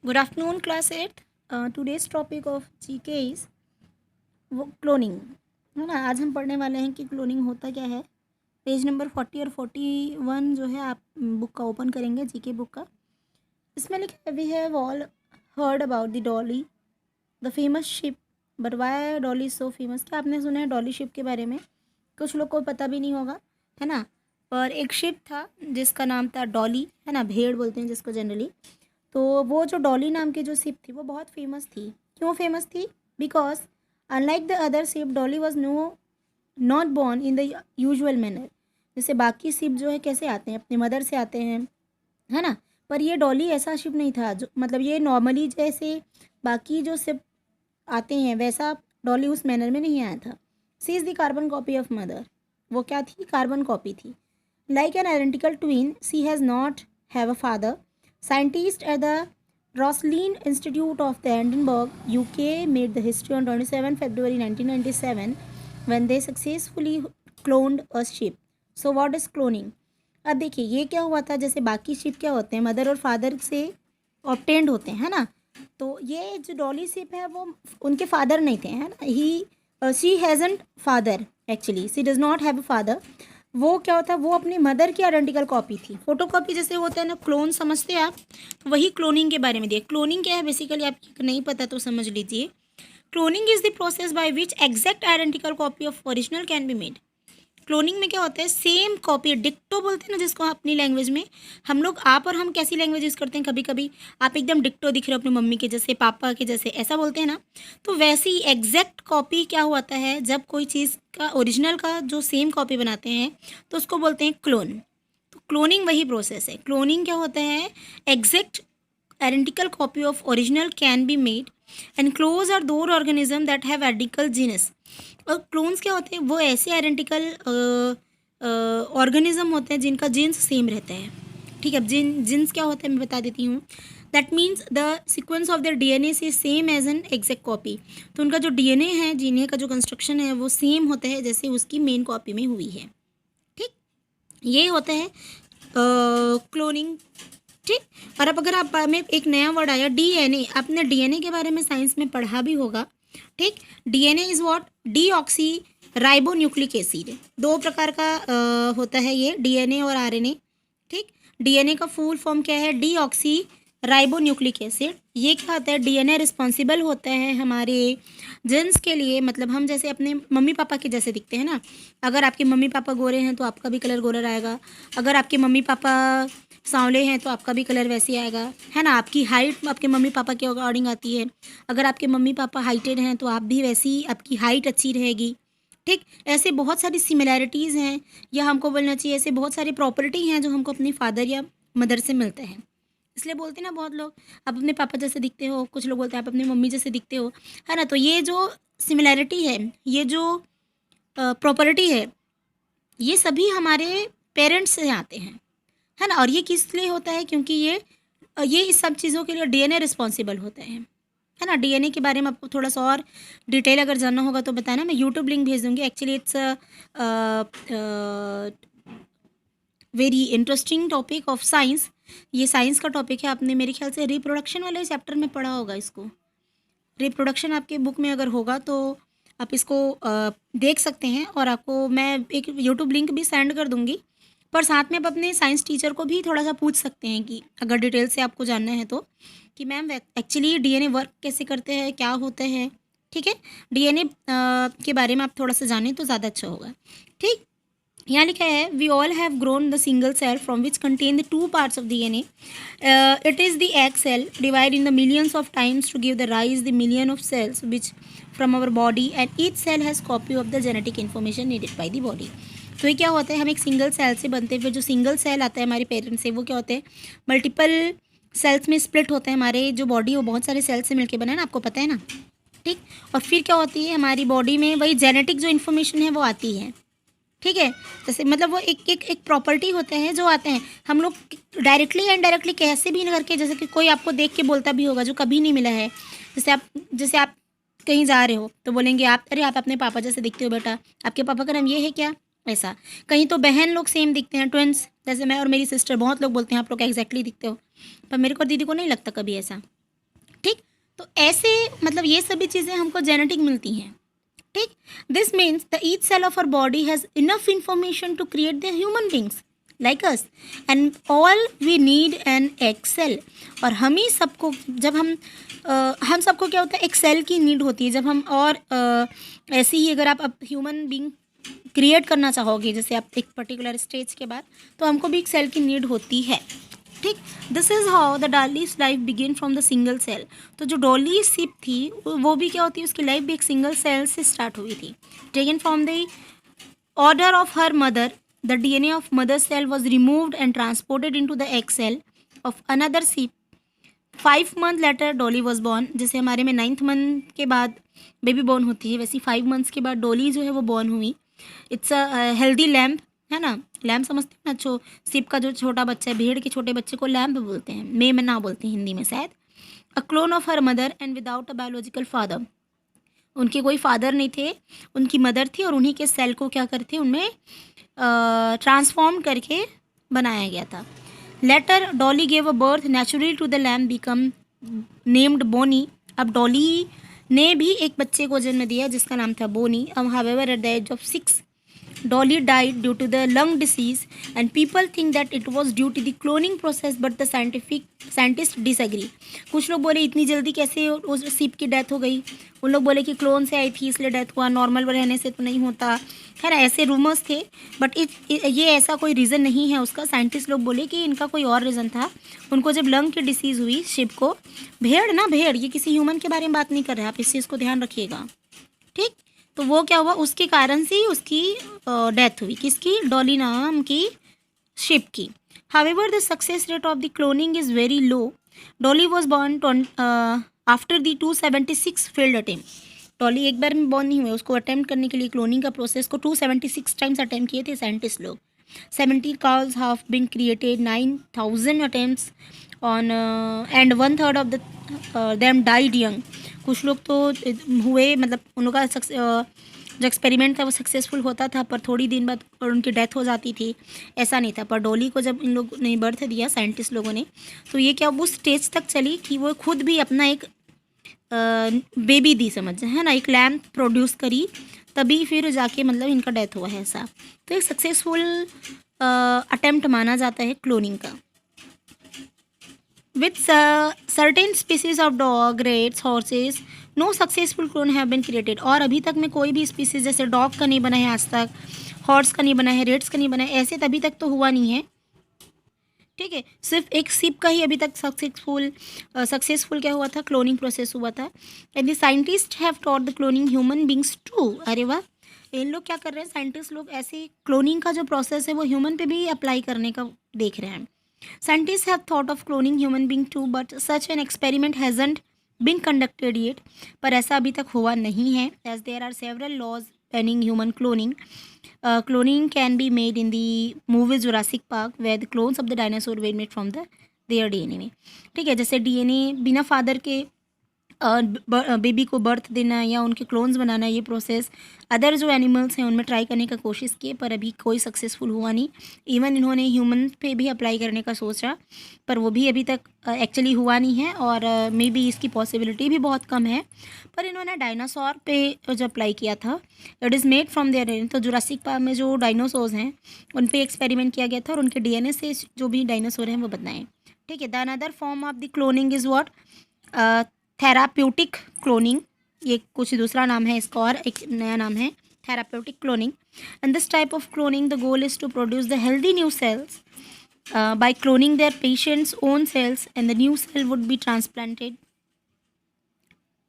Good afternoon, class 8th. Today's topic of GK is वो cloning है ना। आज हम पढ़ने वाले हैं कि क्लोनिंग होता क्या है। पेज नंबर 40 और 41 जो है आप बुक का ओपन करेंगे, जीके बुक का। इसमें लिखा है we have all heard about the Dolly the famous sheep, but why Dolly so famous. क्या आपने सुना है डॉली शिप के बारे में? कुछ लोग को पता भी नहीं होगा, है ना। पर एक शिप था जिसका नाम था डॉली, है ना, भेड़ बोलते हैं जिसको जनरली। तो वो जो डॉली नाम की जो शिप थी वो बहुत फेमस थी। क्यों फेमस थी? Because unlike the other ship Dolly was not born in the usual manner. जैसे बाकी शिप जो है कैसे आते हैं, अपने मदर से आते हैं, है ना। पर ये डॉली ऐसा शिप नहीं था जो, मतलब ये नॉर्मली जैसे बाकी जो शिप आते हैं वैसा डॉली उस मैनर में नहीं आया था। She is the carbon copy of mother. वो क्या थी? कार्बन कॉपी थी। Like an identical twin she has not have a father. Scientists at the Roslin Institute of the Edinburgh, UK made the history on 27 February 1997 when they successfully cloned a sheep. So what is cloning? अब देखिए ये क्या हुआ था, जैसे बाकी ship क्या होते हैं मदर और फादर से ऑब्टेंड होते हैं, है ना। तो ये जो डॉली शिप है वो उनके फादर नहीं थे, है ना। She hasn't father, actually she does not have a father. वो क्या होता है, वो अपनी मदर की आइडेंटिकल कॉपी थी। फोटोकॉपी जैसे होता है ना, क्लोन समझते हैं आप, तो वही क्लोनिंग के बारे में दिया। क्लोनिंग क्या है बेसिकली, आपको नहीं पता तो समझ लीजिए। Cloning is the process by which exact identical copy of original can be made. Cloning में क्या होता है, सेम कॉपी, डिक्टो बोलते हैं ना जिसको अपनी लैंग्वेज में। हम लोग, आप और हम कैसी लैंग्वेज यूज़ करते हैं, कभी कभी आप एकदम डिक्टो दिख रहे हो अपनी मम्मी के जैसे, पापा के जैसे, ऐसा बोलते हैं ना। तो वैसी एग्जैक्ट कॉपी क्या होता है, जब कोई चीज़ का ओरिजिनल का जो सेम कॉपी बनाते हैं तो उसको बोलते हैं क्लोन। तो क्लोनिंग वही प्रोसेस है। क्लोनिंग क्या होता है, exact identical copy of original can be made and clones are those organism that have identical genus। और क्लोन्स क्या होते हैं, वो ऐसे आइडेंटिकल ऑर्गेनिज्म होते हैं जिनका जीन्स सेम रहता है। ठीक है, जीन्स क्या होता है मैं बता देती हूँ। That means the sequence of their DNA से same as an exact copy. तो उनका जो डीएनए है, डीएनए का जो कंस्ट्रक्शन है वो सेम होता है जैसे उसकी मेन कॉपी में हुई है। ठीक, ये होता है क्लोनिंग। ठीक, और अब अगर आप में एक नया वर्ड आया डीएनए, आपने डीएनए के बारे में साइंस में पढ़ा भी होगा। ठीक, DNA is what, deoxy ribo nucleic acid. दो प्रकार का होता है ये, डीएनए और आरएनए। ठीक, डीएनए का फुल फॉर्म क्या है, डीऑक्सी राइबो न्यूक्लिक एसिड। ये क्या होता है, डीएनए रिस्पॉन्सिबल होता है हमारे जीन्स के लिए। मतलब हम जैसे अपने मम्मी पापा के जैसे दिखते हैं ना। अगर आपके मम्मी पापा गोरे हैं तो आपका भी कलर गोरा रहेगा। अगर आपके मम्मी पापा सांवले हैं तो आपका भी कलर वैसे ही आएगा, है ना। आपकी हाइट आपके मम्मी पापा के अकॉर्डिंग आती है। अगर आपके मम्मी पापा हाइटेड हैं तो आप भी वैसी, आपकी हाइट अच्छी रहेगी। ठीक, ऐसे बहुत सारी सिमिलैरिटीज़ हैं, या हमको बोलना चाहिए ऐसे बहुत सारी प्रॉपर्टी हैं जो हमको अपने फादर या मदर से मिलते हैं। इसलिए बोलते हैं ना बहुत लोग, आप अपने पापा जैसे दिखते हो, कुछ लोग बोलते हैं आप अपनी मम्मी जैसे दिखते हो, है ना। तो ये जो सिमिलैरिटी है, ये जो प्रॉपर्टी है, ये सभी हमारे पेरेंट्स से आते हैं, है ना। और ये किस लिए होता है, क्योंकि ये इस सब चीज़ों के लिए डीएनए रिस्पॉन्सिबल होते हैं, है ना। डीएनए के बारे में आपको थोड़ा सा और डिटेल अगर जानना होगा तो बताना, मैं यूट्यूब लिंक भेज दूँगी। Actually it's very interesting topic of science. ये साइंस का टॉपिक है। आपने मेरे ख्याल से रिप्रोडक्शन वाले चैप्टर में पढ़ा होगा इसको। रिप्रोडक्शन आपके बुक में अगर होगा तो आप इसको देख सकते हैं, और आपको मैं एक यूट्यूब लिंक भी सेंड कर दूँगी। पर साथ में आप अपने साइंस टीचर को भी थोड़ा सा पूछ सकते हैं कि अगर डिटेल से आपको जानना है तो, कि मैम एक्चुअली डीएनए वर्क कैसे करते हैं, क्या होते हैं। ठीक है, डीएनए के बारे में आप थोड़ा सा जानें तो ज़्यादा अच्छा होगा। ठीक, यहाँ लिखा है we all have grown the single cell from which contain the two parts of DNA. It is the egg cell divide in the millions of times to give the rise the million of cells which from our body and each cell has copy of the genetic information needed by the body. तो ये क्या होता है, हम एक single cell से बनते हैं। फिर जो सिंगल सेल आता है हमारे पेरेंट्स से, वो क्या होते हैं, मल्टीपल सेल्स में स्प्लिट होते हैं। हमारे जो बॉडी वो बहुत सारे सेल्स से मिलकर बना है ना, आपको पता है ना। ठीक, और फिर क्या होती है हमारी बॉडी में वही जेनेटिक जो इन्फॉर्मेशन है वो आती है। ठीक है, जैसे मतलब वो एक प्रॉपर्टी होते हैं जो आते हैं। हम लोग डायरेक्टली या इनडायरेक्टली कैसे भी करके, जैसे कि कोई आपको देख के बोलता भी होगा जो कभी नहीं मिला है। जैसे आप कहीं जा रहे हो तो बोलेंगे आप, अरे आप अपने पापा जैसे दिखते हो बेटा, आपके पापा का नाम ये है क्या, ऐसा। कहीं तो बहन लोग सेम दिखते हैं, ट्विंस, जैसे मैं और मेरी सिस्टर, बहुत लोग बोलते हैं आप लोग एग्जैक्टली दिखते हो। पर मेरे को और दीदी को नहीं लगता कभी ऐसा। तो ऐसे मतलब ये सभी चीज़ें हमको जेनेटिक मिलती हैं, ठीक। This means the each cell of our body has enough information to create the human beings like us and all we need an egg cell. और हम ही सबको जब हम सबको क्या होता है, एक सेल की नीड होती है जब हम, और ऐसे ही अगर आप ह्यूमन बींग क्रिएट करना चाहोगे जैसे आप एक पर्टिकुलर स्टेज के बाद, तो हमको भी एक सेल की नीड होती है, ठीक। This is how the Dolly's life begin from the single cell. तो जो डॉली शिप थी वो भी क्या होती है, उसकी लाइफ भी एक सिंगल सेल से स्टार्ट हुई थी। Taken from the order of her mother, the DNA of mother's cell was removed and transported into the egg cell of another sheep. 5 months later Dolly was born. जैसे हमारे में 9th month के बाद baby born होती है, वैसे 5 months के बाद डॉली जो है वो बॉर्न हुई। इट्स अ हेल्दी लैम्प, है ना। लैम्प समझते हैं ना, शिप का जो छोटा बच्चा है, भेड़ के छोटे बच्चे को लैम्प बोलते हैं, में ना बोलते हैं हिंदी में शायद। A clone of her mother and without a biological father. उनके कोई फादर नहीं थे, उनकी मदर थी, और उन्हीं के सेल को क्या करते, उनमें ट्रांसफॉर्म करके बनाया गया था। Later Dolly gave a birth naturally to the lamb become named Bonnie. अब डॉली ने भी एक बच्चे को जन्म दिया जिसका नाम था बोनी। अब however at the age of 6 Dolly died due to the lung disease and people think that it was due to the cloning process but the scientists disagree। कुछ लोग बोले इतनी जल्दी कैसे उस सीप की डेथ हो गई, उन लोग बोले कि क्लोन से आई थी इसलिए डेथ हुआ, नॉर्मल रहने से तो नहीं होता, है ना। ऐसे रूमर्स थे, बट ये ऐसा कोई रीज़न नहीं है उसका। साइंटिस्ट लोग बोले कि इनका कोई और रीज़न था। उनको जब लंग की डिसीज़ हुई शिप को, भेड़, ये किसी ह्यूमन के बारे में बात नहीं कर रहे, आप इस चीज़ को ध्यान रखिएगा, ठीक। तो वो क्या हुआ, उसके कारण से उसकी डेथ हुई, किसकी, डॉली नाम की शिप की। However the success rate of the cloning is very low. Dolly was born after the 276 failed attempt. Dolly एक बार में बॉर्न नहीं हुए, उसको अटेम्प्ट करने के लिए क्लोनिंग का प्रोसेस को 276 टाइम्स अटेम्प्ट किए थे साइंटिस्ट लोग। 70 cows have been created, 9,000 attempts on and 1/3 of them died young। कुछ लोग तो हुए, मतलब उन लोग का जो एक्सपेरिमेंट था वो सक्सेसफुल होता था, पर थोड़ी दिन बाद और उनकी डेथ हो जाती थी, ऐसा नहीं था। पर डॉली को जब इन लोग ने बर्थ दिया साइंटिस्ट लोगों ने, तो ये क्या उस स्टेज तक चली कि वो खुद भी अपना एक बेबी दी, समझ, है ना, एक लैम्प प्रोड्यूस करी, तभी फिर जाके मतलब इनका डेथ हुआ है ऐसा। तो एक सक्सेसफुल अटेम्प्ट माना जाता है क्लोनिंग का। With certain species of dog, rats, horses no successful clone have been created. और अभी तक में कोई भी स्पीसीज जैसे डॉग का नहीं बना है आज तक, हॉर्स का नहीं बना है, रेट्स का नहीं बना है, ऐसे तभी तक तो हुआ नहीं है, ठीक है। सिर्फ एक सीप का ही अभी तक सक्सेसफुल क्या हुआ था, क्लोनिंग प्रोसेस हुआ था। And the scientist have thought the cloning human beings too. अरे वाह, इन लोग क्या कर रहे हैं, साइंटिस्ट लोग ऐसे क्लोनिंग का जो प्रोसेस है वो ह्यूमन पे भी अप्लाई करने का देख रहे हैं। Scientist have thought of cloning human being too but such an experiment hasn't been conducted yet. पर ऐसा अभी तक हुआ नहीं है, as there are several laws banning human cloning. Cloning can be made in the movie Jurassic Park where the clones of the dinosaur were made from their DNA। ठीक है, जैसे DNA बिना फादर के बेबी को birth देना या उनके clones बनाना, ये प्रोसेस अदर जो एनिमल्स हैं उनमें ट्राई करने का कोशिश किए, पर अभी कोई सक्सेसफुल हुआ नहीं। इवन इन्होंने ह्यूमन पे भी अप्लाई करने का सोचा, पर वो भी अभी तक एक्चुअली हुआ नहीं है, और मे बी इसकी पॉसिबिलिटी भी बहुत कम है। पर इन्होंने डायनासोर पे जो अप्लाई किया था, it is made from there. तो जुरासिक पार्क में जो डायनासोर्स हैं उन पे एक्सपेरिमेंट किया गया था, और उनके DNA से जो भी डायनासोर हैं वो बनाए, ठीक है। The another form of the cloning is what, therapeutic cloning. ये कुछ दूसरा नाम है इसका, और एक नया नाम है therapeutic cloning. And this type of cloning the goal is to produce the healthy new cells by cloning their patient's own cells, and the new cell would be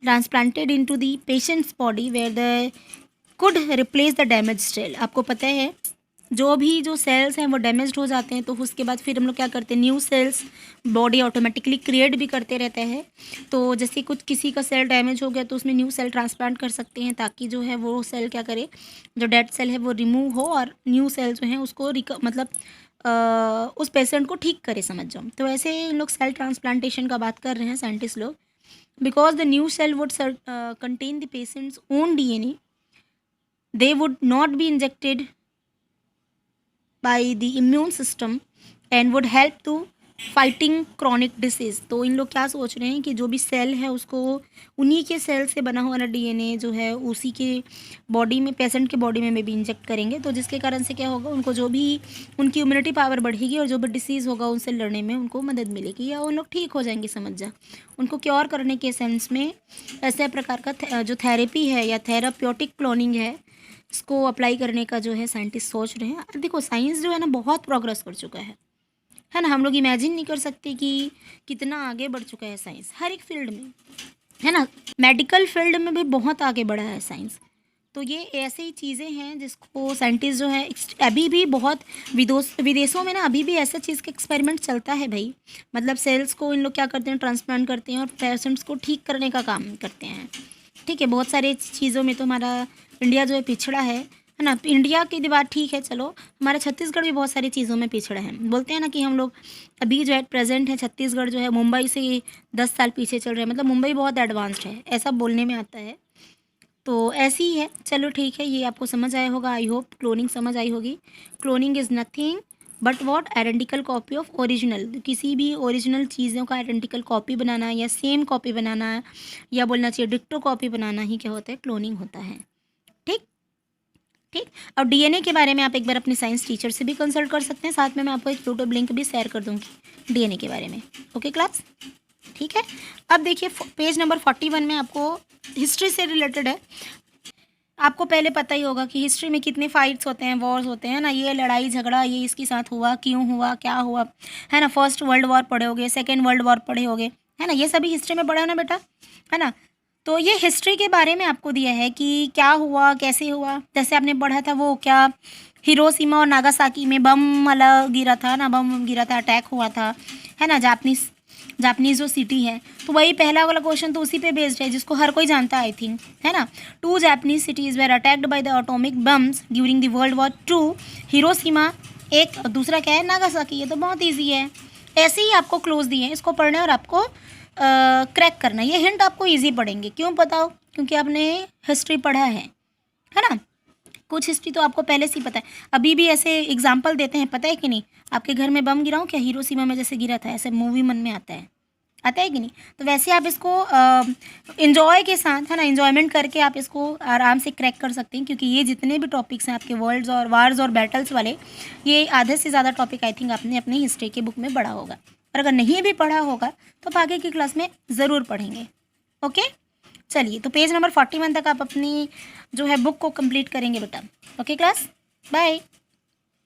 transplanted into the patient's body where they could replace the damaged cell। आपको पता है जो sales हैं वो damaged हो जाते हैं, तो उसके बाद फिर हम लोग क्या करते हैं, new sales body automatically create भी करते रहते हैं। तो जैसे कुछ किसी का सेल डैमेज हो गया तो उसमें न्यू सेल ट्रांसप्लांट कर सकते हैं, ताकि जो है वो सेल क्या करे, जो डेड सेल है वो रिमूव हो, और न्यू सेल जो है उसको मतलब उस पेशेंट को ठीक करे, समझ जाओ। तो ऐसे इन लोग सेल ट्रांसप्लांटेशन का बात कर रहे हैं साइंटिस्ट लोग। Because the new cell would contain the patient's own DNA, they would not be injected by the immune system and would help to fighting chronic disease. तो इन लोग क्या सोच रहे हैं कि जो भी सेल है उसको उन्हीं के सेल से बना हुआ डीएनए जो है उसी के बॉडी में, पेशेंट के बॉडी में भी इंजेक्ट करेंगे, तो जिसके कारण से क्या होगा, उनको जो भी उनकी इम्यूनिटी पावर बढ़ेगी और जो भी डिसीज़ होगा उनसे लड़ने में उनको मदद मिलेगी या उन लोग ठीक हो जाएंगे, समझ जा। उनको क्योर करने के सेंस में ऐसे प्रकार का जो थेरेपी है या थेराप्यूटिक क्लोनिंग है, इसको अप्लाई करने का जो है साइंटिस्ट सोच रहे हैं। देखो साइंस जो है ना बहुत प्रोग्रेस कर चुका है ना। हम लोग इमेजिन नहीं कर सकते कि कितना आगे बढ़ चुका है साइंस हर एक फील्ड में, है ना। मेडिकल फील्ड में भी बहुत आगे बढ़ा है साइंस। तो ये ऐसी ही चीज़ें हैं जिसको साइंटिस्ट जो है अभी भी बहुत विदेशों में ना अभी भी ऐसा चीज़ का एक्सपेरिमेंट चलता है भाई। मतलब सेल्स को इन लोग क्या करते हैं, ट्रांसप्लांट करते हैं और पेशेंट्स को ठीक करने का काम करते हैं। ठीक है, बहुत सारे चीज़ों में तो हमारा इंडिया जो है पिछड़ा है ना। इंडिया की दीवार ठीक है, चलो हमारा छत्तीसगढ़ भी बहुत सारी चीज़ों में पिछड़ा है। बोलते हैं ना कि हम लोग अभी जो है प्रेजेंट है, छत्तीसगढ़ जो है मुंबई से 10 साल पीछे चल रहे हैं, मतलब मुंबई बहुत एडवांस्ड है, ऐसा बोलने में आता है। तो ऐसी ही है, चलो ठीक है, ये आपको समझ आया होगा। आई होप क्लोनिंग समझ आई होगी। Cloning is nothing but what identical copy of original. किसी भी ओरिजिनल चीज़ों का आइडेंटिकल कॉपी बनाना या सेम कॉपी बनाना या बोलना चाहिए डिक्टो कॉपी बनाना ही क्या होता है, क्लोनिंग होता है। ठीक ठीक। और डीएनए के बारे में आप एक बार अपने साइंस टीचर से भी कंसल्ट कर सकते हैं, साथ में मैं आपको एक यूट्यूब लिंक भी शेयर कर दूँगी डीएनए के बारे में। ओके क्लास, ठीक है। अब देखिए पेज नंबर 41 में आपको हिस्ट्री से रिलेटेड है। आपको पहले पता ही होगा कि हिस्ट्री में कितने फाइट्स होते हैं, वॉर्स होते हैं ना। ये लड़ाई झगड़ा ये इसके साथ हुआ, क्यों हुआ, क्या हुआ, है ना। फर्स्ट वर्ल्ड वॉर पढ़े होगे, सेकेंड वर्ल्ड वॉर पढ़े होगे, है ना। ये सभी हिस्ट्री में पढ़ा है ना बेटा, है ना। तो ये हिस्ट्री के बारे में आपको दिया है कि क्या हुआ, कैसे हुआ। जैसे आपने पढ़ा था वो क्या, हिरोशिमा और नागासाकी में बम वाला गिरा था ना, बम गिरा था, अटैक हुआ था, है ना। जापानीज जो सिटी है, तो वही पहला वाला क्वेश्चन तो उसी पे बेस्ड है जिसको हर कोई जानता है आई थिंक, है ना। 2 Japanese cities were attacked by the atomic bombs during the world war 2। Hiroshima एक, और दूसरा क्या है, नागासाकी। ये तो बहुत ईजी है। ऐसे ही आपको क्लोज दिए हैं, इसको पढ़ना और आपको क्रैक करना। ये हिंट आपको ईजी पड़ेंगे, क्यों बताओ, क्योंकि आपने हिस्ट्री पढ़ा है ना। कुछ हिस्ट्री तो आपको पहले से ही पता है। अभी भी ऐसे एग्जाम्पल देते हैं, पता है कि नहीं। आपके घर में बम गिरा हो क्या, हिरोशिमा में जैसे गिरा था, ऐसे मूवी मन में आता है कि नहीं। तो वैसे आप इसको इन्जॉय के साथ, है ना, इन्जॉयमेंट करके आप इसको आराम से क्रैक कर सकते हैं, क्योंकि ये जितने भी टॉपिक्स हैं आपके वर्ल्ड्स और वार्स और बैटल्स वाले, ये आधे से ज़्यादा टॉपिक आई थिंक आपने अपनी हिस्ट्री की बुक में पढ़ा होगा। और अगर नहीं भी पढ़ा होगा तो आप आगे की क्लास में ज़रूर पढ़ेंगे। ओके, चलिए, तो पेज नंबर 41 तक आप अपनी जो है बुक को कंप्लीट करेंगे बेटा। Okay class, bye.